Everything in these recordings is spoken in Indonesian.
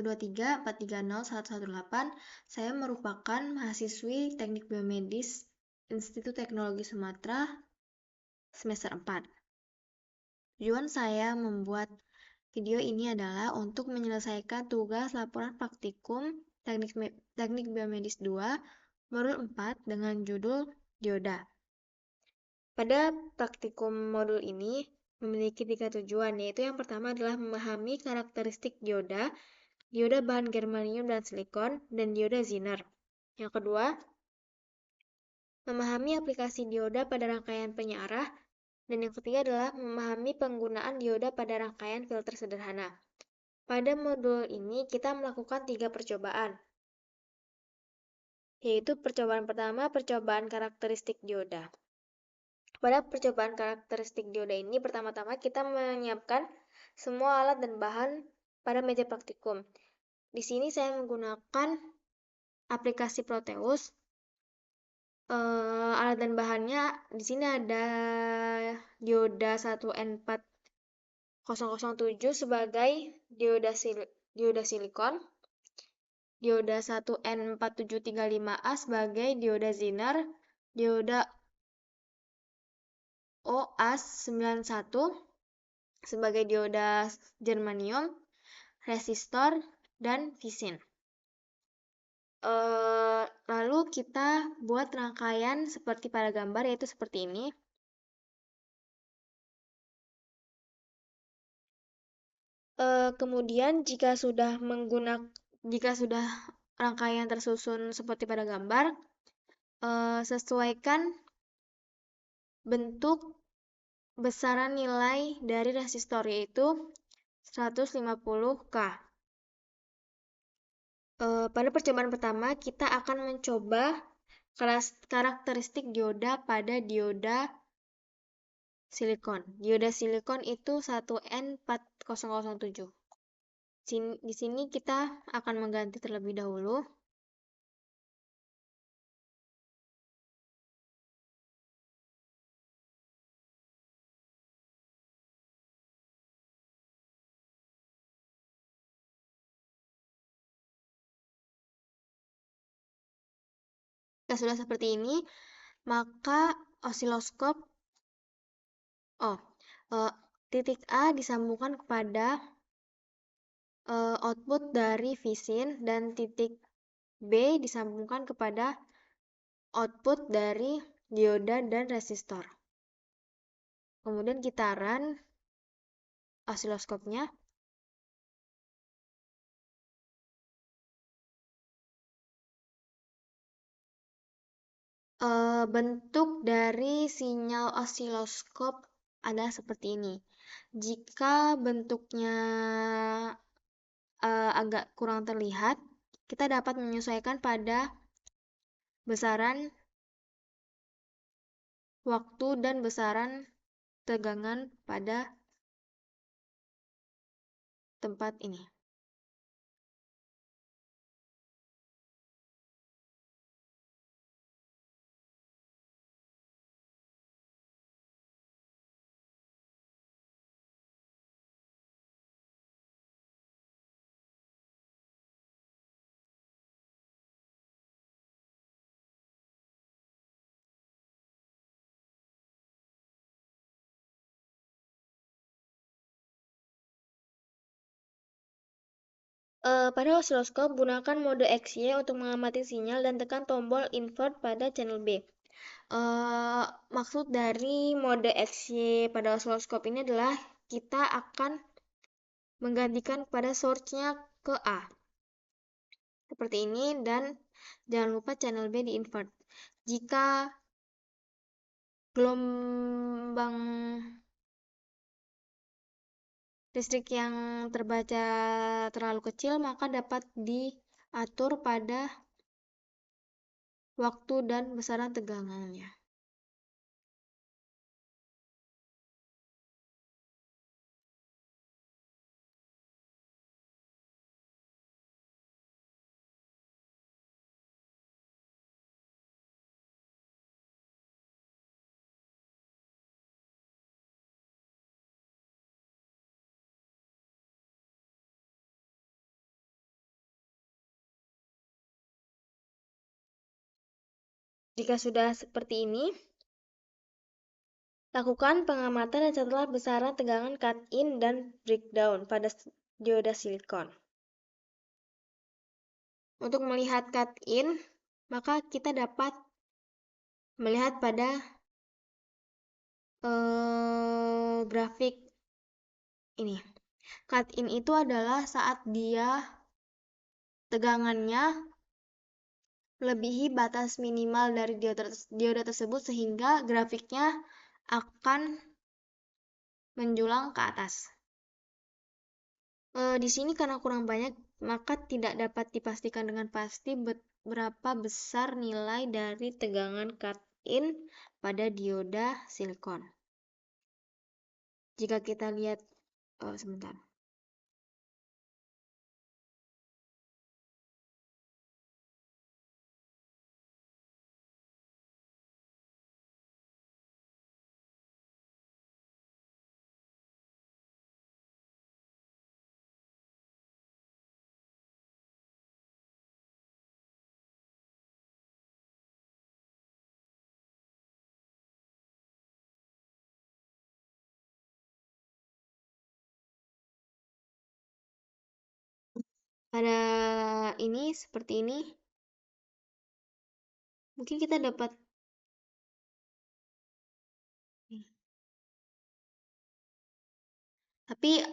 123430118. Saya merupakan mahasiswi Teknik Biomedis Institut Teknologi Sumatera semester 4. Tujuan saya membuat video ini adalah untuk menyelesaikan tugas laporan praktikum Teknik Biomedis 2 modul 4 dengan judul dioda. Pada praktikum modul ini memiliki 3 tujuan, yaitu yang pertama adalah memahami karakteristik dioda bahan germanium dan silikon, dan dioda Zener. Yang kedua, memahami aplikasi dioda pada rangkaian penyarah, dan yang ketiga adalah memahami penggunaan dioda pada rangkaian filter sederhana. Pada modul ini kita melakukan 3 percobaan, yaitu percobaan pertama, percobaan karakteristik dioda. Pada percobaan karakteristik dioda ini, pertama-tama kita menyiapkan semua alat dan bahan pada meja praktikum. Di sini saya menggunakan aplikasi Proteus. Alat dan bahannya di sini ada dioda 1N4007 sebagai dioda silikon, dioda 1N4735A sebagai dioda Zener, dioda OAS91 sebagai dioda germanium, resistor, dan visin. Lalu kita buat rangkaian seperti pada gambar, yaitu seperti ini. Kemudian jika sudah rangkaian tersusun seperti pada gambar, sesuaikan bentuk besaran nilai dari resistor, yaitu 150K. Pada percobaan pertama, kita akan mencoba karakteristik dioda pada dioda silikon. Dioda silikon itu 1N4007. Di sini kita akan mengganti terlebih dahulu. Jika sudah seperti ini, maka titik A disambungkan kepada output dari visin, dan titik B disambungkan kepada output dari dioda dan resistor. Kemudian kita run osiloskopnya. Bentuk dari sinyal osiloskop adalah seperti ini. Jika bentuknya agak kurang terlihat, kita dapat menyesuaikan pada besaran waktu dan besaran tegangan pada tempat ini. Pada osiloskop, gunakan mode XY untuk mengamati sinyal dan tekan tombol invert pada channel B. Maksud dari mode XY pada osiloskop ini adalah kita akan menggantikan pada source-nya ke A. Seperti ini, dan jangan lupa channel B di invert. Jika gelombang listrik yang terbaca terlalu kecil, maka dapat diatur pada waktu dan besaran tegangannya. Jika sudah seperti ini, lakukan pengamatan dan catatlah besaran tegangan cut-in dan breakdown pada dioda silikon. Untuk melihat cut-in, maka kita dapat melihat pada grafik ini. Cut-in itu adalah saat dia tegangannya melebihi batas minimal dari dioda tersebut sehingga grafiknya akan menjulang ke atas. Di sini karena kurang banyak, maka tidak dapat dipastikan dengan pasti berapa besar nilai dari tegangan cut-in pada dioda silikon. Jika kita lihat, sebentar. Pada ini seperti ini, mungkin kita dapat tapi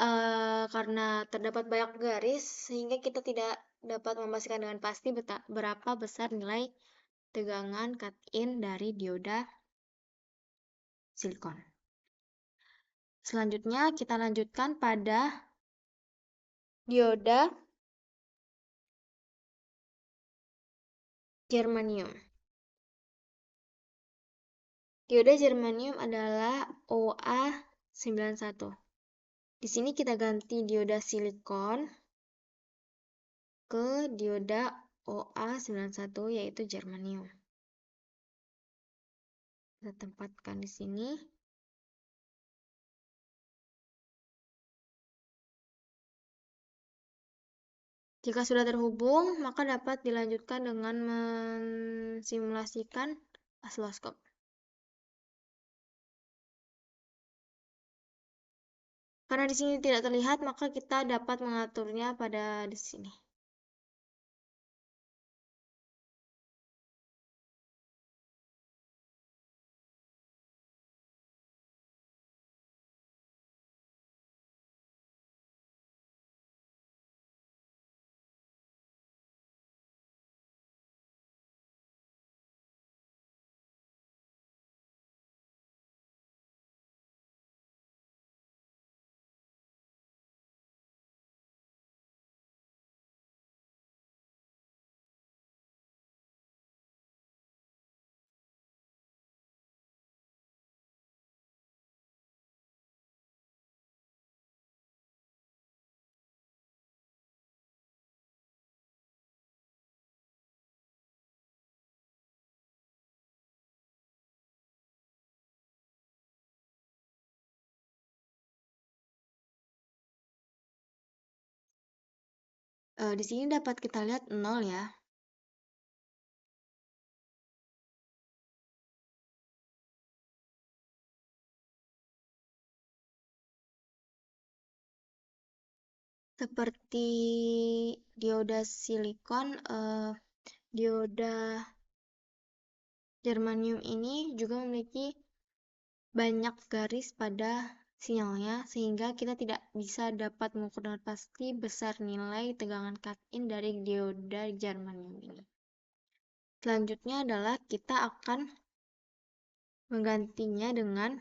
karena terdapat banyak garis sehingga kita tidak dapat memastikan dengan pasti berapa besar nilai tegangan cut-in dari dioda silikon. Selanjutnya kita lanjutkan pada dioda germanium. Dioda germanium adalah OA91. Di sini kita ganti dioda silikon ke dioda OA91 yaitu germanium. Kita tempatkan di sini. Jika sudah terhubung, maka dapat dilanjutkan dengan mensimulasikan oscilloscope. Karena di sini tidak terlihat, maka kita dapat mengaturnya pada di sini. Di sini dapat kita lihat 0 ya. Seperti dioda silikon, dioda germanium ini juga memiliki banyak garis pada sinyalnya sehingga kita tidak bisa dapat mengukur dengan pasti besar nilai tegangan cut-in dari dioda germanium ini. Selanjutnya adalah kita akan menggantinya dengan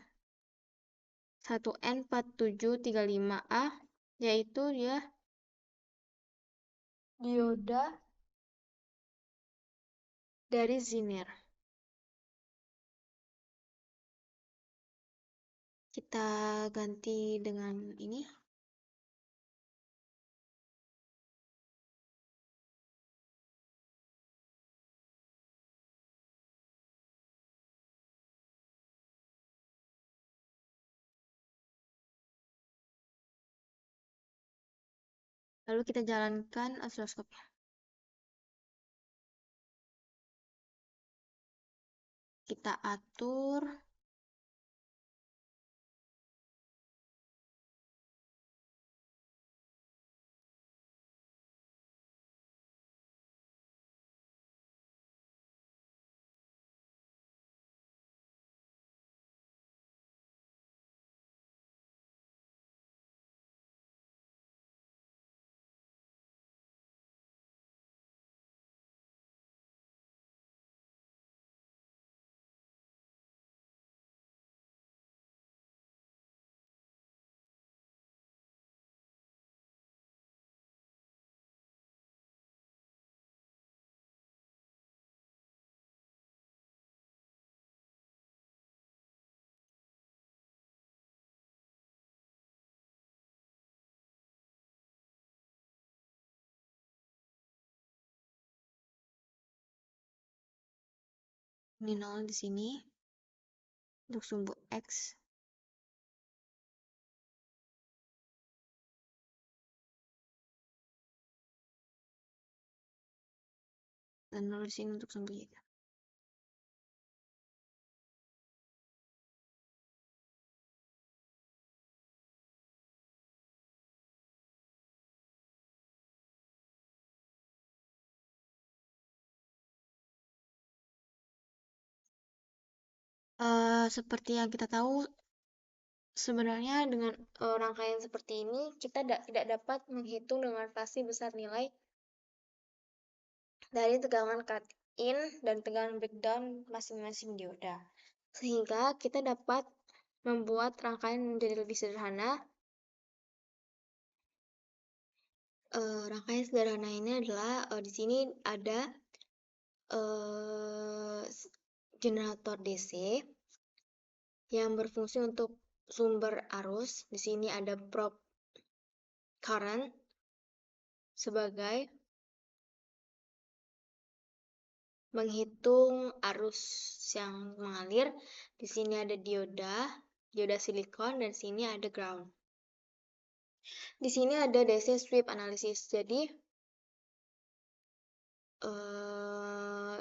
1N4735A, yaitu dia dioda dari Zener. Kita ganti dengan ini. Lalu kita jalankan oscilloscope-nya. kita atur ini 0 di sini untuk sumbu X. Dan 0 di sini untuk sumbu Y. Seperti yang kita tahu, sebenarnya dengan rangkaian seperti ini, kita tidak dapat menghitung dengan pasti besar nilai dari tegangan cut-in dan tegangan breakdown masing-masing dioda. Sehingga kita dapat membuat rangkaian menjadi lebih sederhana. Rangkaian sederhana ini adalah di sini ada generator DC yang berfungsi untuk sumber arus. Di sini ada probe current sebagai menghitung arus yang mengalir. Di sini ada dioda silikon, dan di sini ada ground. Di sini ada DC sweep analysis. Jadi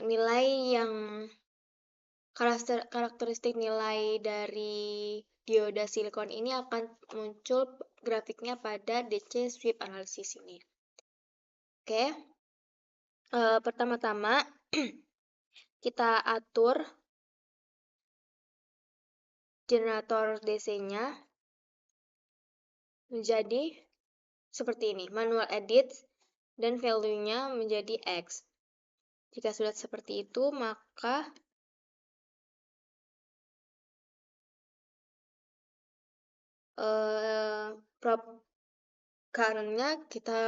nilai yang karakteristik nilai dari dioda silikon ini akan muncul grafiknya pada DC sweep analysis ini. Oke. Pertama-tama kita atur generator DC-nya menjadi seperti ini, manual edit, dan value-nya menjadi X. Jika sudah seperti itu, maka probe current-nya kita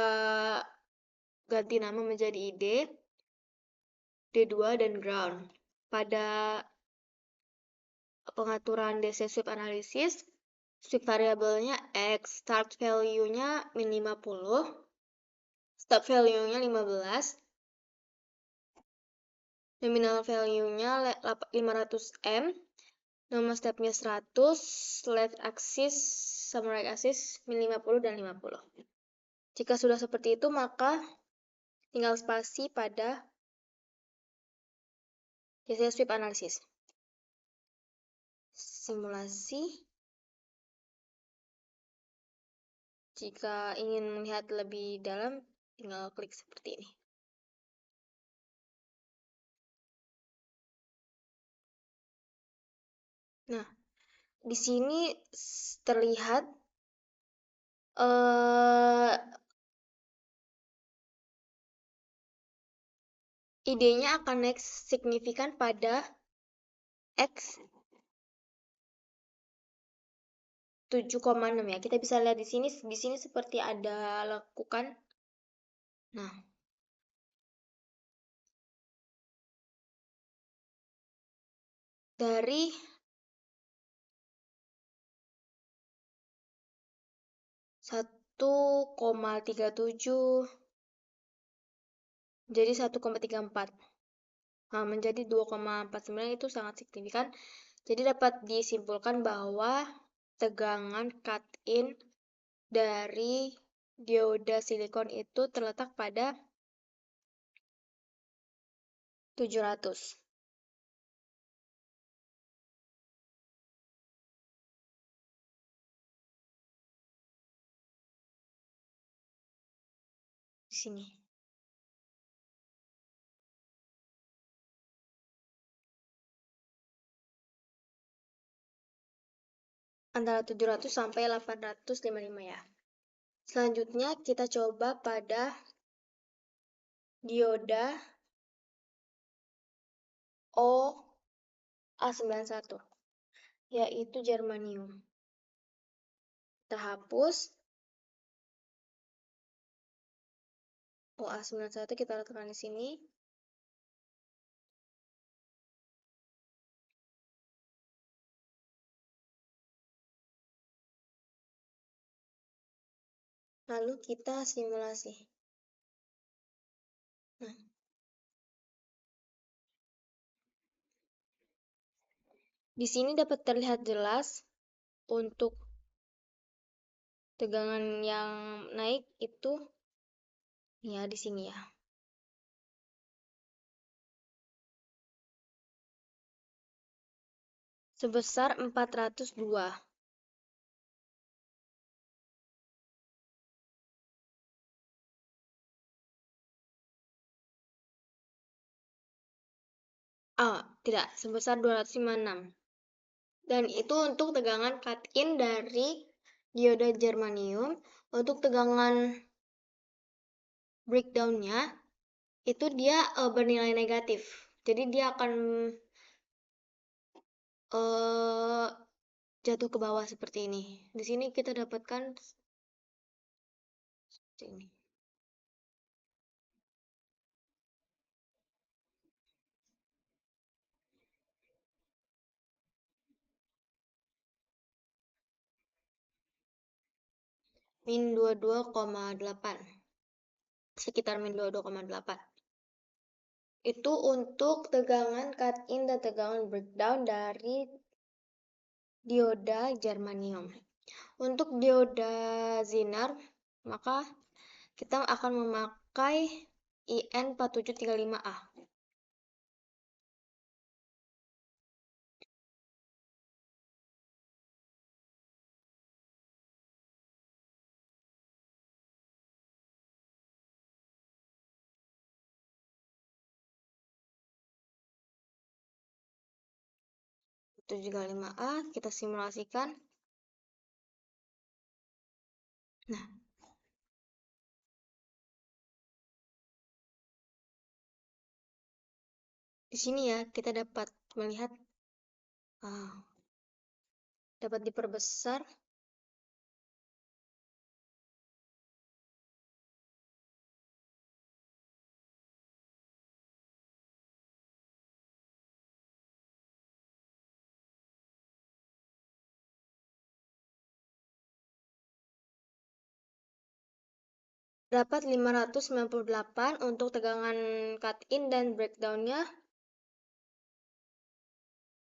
ganti nama menjadi ID, D2, dan ground. Pada pengaturan DC sweep analysis, sweep variabelnya X, start value-nya min 50, stop value-nya 15, nominal value-nya 500M, nama step-nya 100, left axis sama right axis min 50 dan 50. Jika sudah seperti itu, maka tinggal spasi pada DC sweep analysis. Simulasi. Jika ingin melihat lebih dalam, tinggal klik seperti ini. Nah, di sini terlihat ID-nya akan naik signifikan pada X 7,6 ya. Kita bisa lihat di sini seperti ada lekukan. Nah, dari 1,37 jadi 1,34. Nah, menjadi 2,49 itu sangat signifikan. Jadi dapat disimpulkan bahwa tegangan cut-in dari dioda silikon itu terletak pada 700. sini. Antara 700 sampai 855 ya. Selanjutnya kita coba pada dioda OA91, yaitu germanium. Kita hapus OA91, kita letakkan di sini. Lalu kita simulasi. Nah, di sini dapat terlihat jelas untuk tegangan yang naik itu ya di sini ya. Sebesar 402. Tidak, sebesar 256. Dan itu untuk tegangan cut-in dari dioda germanium. Untuk tegangan breakdown-nya itu dia bernilai negatif. Jadi dia akan jatuh ke bawah seperti ini. Di sini kita dapatkan seperti ini. Min 22,8. Sekitar min 22,8. Itu untuk tegangan cut-in dan tegangan breakdown dari dioda germanium. Untuk dioda Zener, maka kita akan memakai IN4735A. A kita simulasikan. Nah, di sini ya kita dapat melihat dapat diperbesar. Dapat 598 untuk tegangan cut-in dan breakdown-nya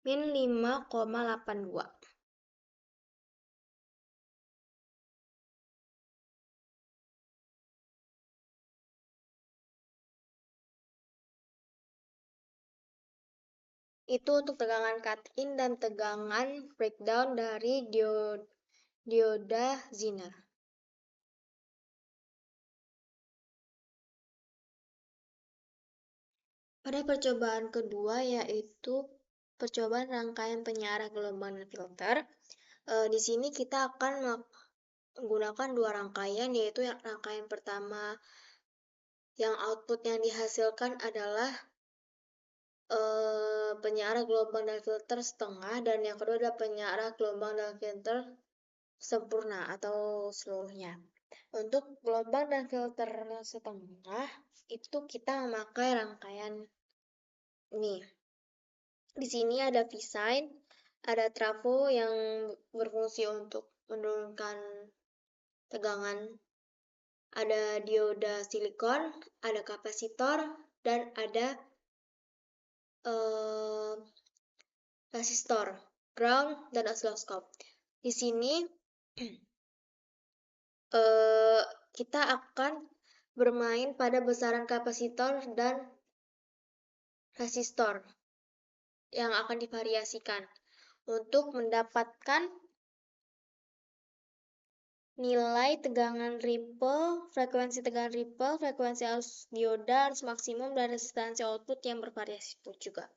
min 5,82. Itu untuk tegangan cut-in dan tegangan breakdown dari dioda Zener. Pada percobaan kedua, yaitu percobaan rangkaian penyiaran gelombang dan filter. Di sini kita akan menggunakan dua rangkaian, yaitu rangkaian pertama yang output yang dihasilkan adalah penyiaran gelombang dan filter setengah, dan yang kedua adalah penyiaran gelombang dan filter sempurna atau seluruhnya. Untuk gelombang dan filter setengah itu kita memakai rangkaian ini. Di sini ada V-sign, ada trafo yang berfungsi untuk menurunkan tegangan, ada dioda silikon, ada kapasitor, dan ada resistor, ground, dan oscilloscope. Di sini kita akan bermain pada besaran kapasitor dan resistor yang akan divariasikan untuk mendapatkan nilai tegangan ripple, frekuensi tegangan ripple, frekuensi arus dioda, arus maksimum, dan resistansi output yang bervariasi itu juga.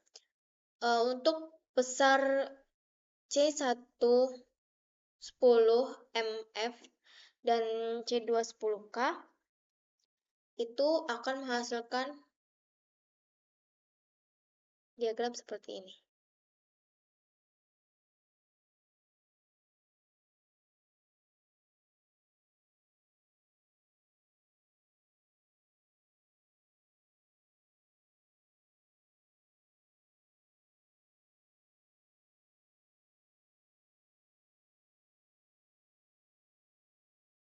Untuk besar C1 10 mF dan C2 10K itu akan menghasilkan diagram seperti ini.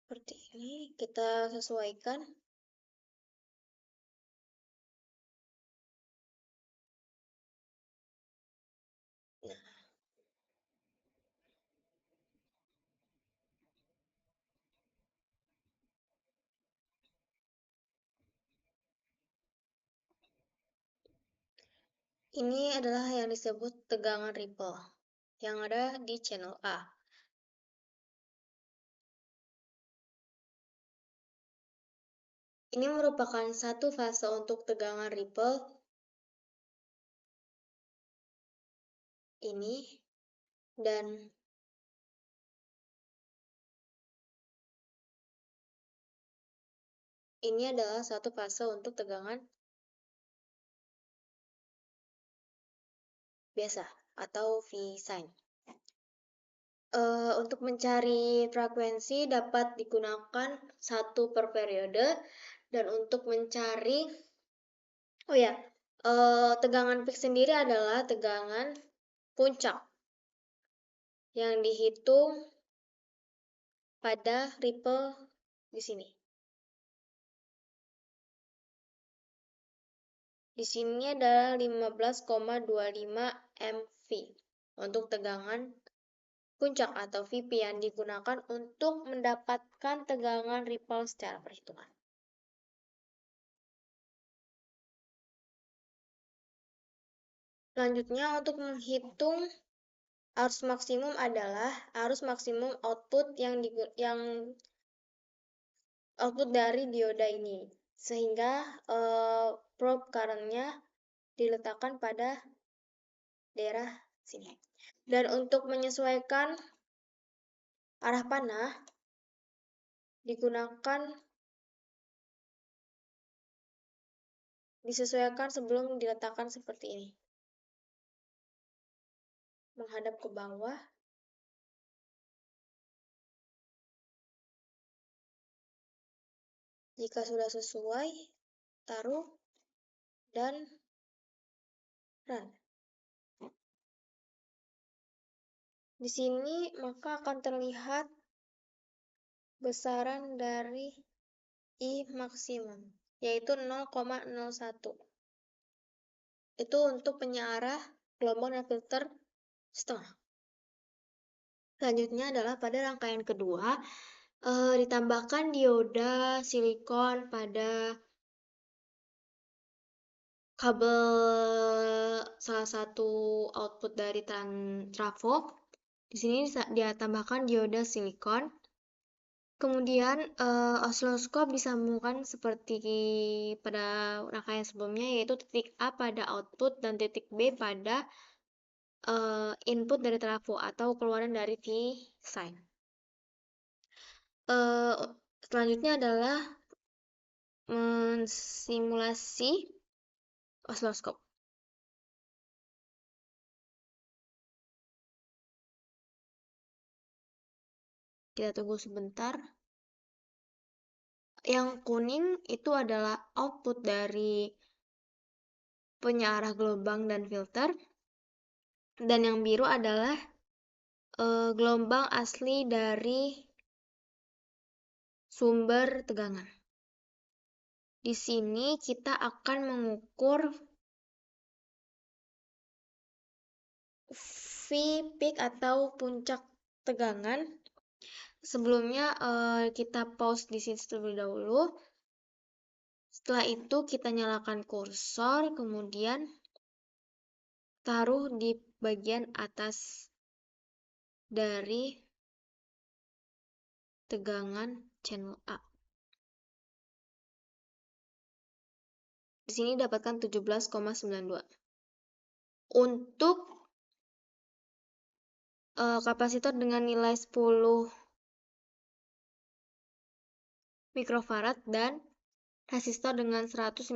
Seperti ini kita sesuaikan. Nah, ini adalah yang disebut tegangan ripple yang ada di channel A. Ini merupakan satu fase untuk tegangan ripple ini, dan ini adalah satu fase untuk tegangan biasa atau V sin. Untuk mencari frekuensi dapat digunakan satu per periode, dan untuk mencari tegangan peak sendiri adalah tegangan puncak yang dihitung pada ripple di sini. Di sini adalah 15,25 mV untuk tegangan puncak atau VP yang digunakan untuk mendapatkan tegangan ripple secara perhitungan. Selanjutnya, untuk menghitung arus maksimum adalah arus maksimum output yang output dari dioda ini, sehingga probe current-nya diletakkan pada daerah sini. Dan untuk menyesuaikan arah panah disesuaikan sebelum diletakkan seperti ini, menghadap ke bawah. Jika sudah sesuai, taruh dan run. Di sini maka akan terlihat besaran dari I maksimum, yaitu 0,01. Itu untuk penyearah gelombang dan filter setengah. Selanjutnya adalah pada rangkaian kedua, ditambahkan dioda silikon pada kabel salah satu output dari trafo. Di sini ditambahkan dioda silikon. Kemudian osiloskop disambungkan seperti pada rangkaian sebelumnya, yaitu titik A pada output dan titik B pada input dari trafo atau keluaran dari V sin. Selanjutnya adalah mensimulasi osiloskop. Kita tunggu sebentar. Yang kuning itu adalah output dari penyearah gelombang dan filter, dan yang biru adalah gelombang asli dari sumber tegangan. Di sini kita akan mengukur V peak atau puncak tegangan. Sebelumnya kita pause di sini terlebih dahulu. Setelah itu kita nyalakan kursor, kemudian taruh di bagian atas dari tegangan channel A. Di sini dapatkan 17,92. Untuk kapasitor dengan nilai 10 mikrofarad dan resistor dengan 150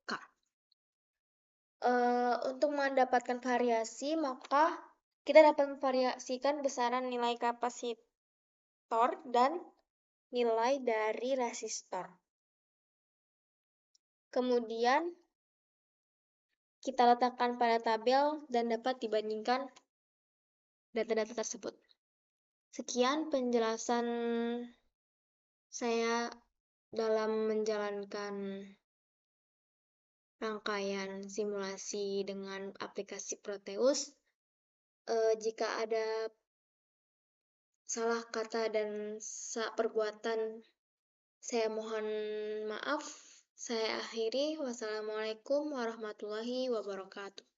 K. Untuk mendapatkan variasi, maka kita dapat memvariasikan besaran nilai kapasitor dan nilai dari resistor. Kemudian kita letakkan pada tabel dan dapat dibandingkan data-data tersebut. Sekian penjelasan saya dalam menjalankan rangkaian simulasi dengan aplikasi Proteus. Jika ada salah kata dan perbuatan, saya mohon maaf. Saya akhiri. Wassalamualaikum warahmatullahi wabarakatuh.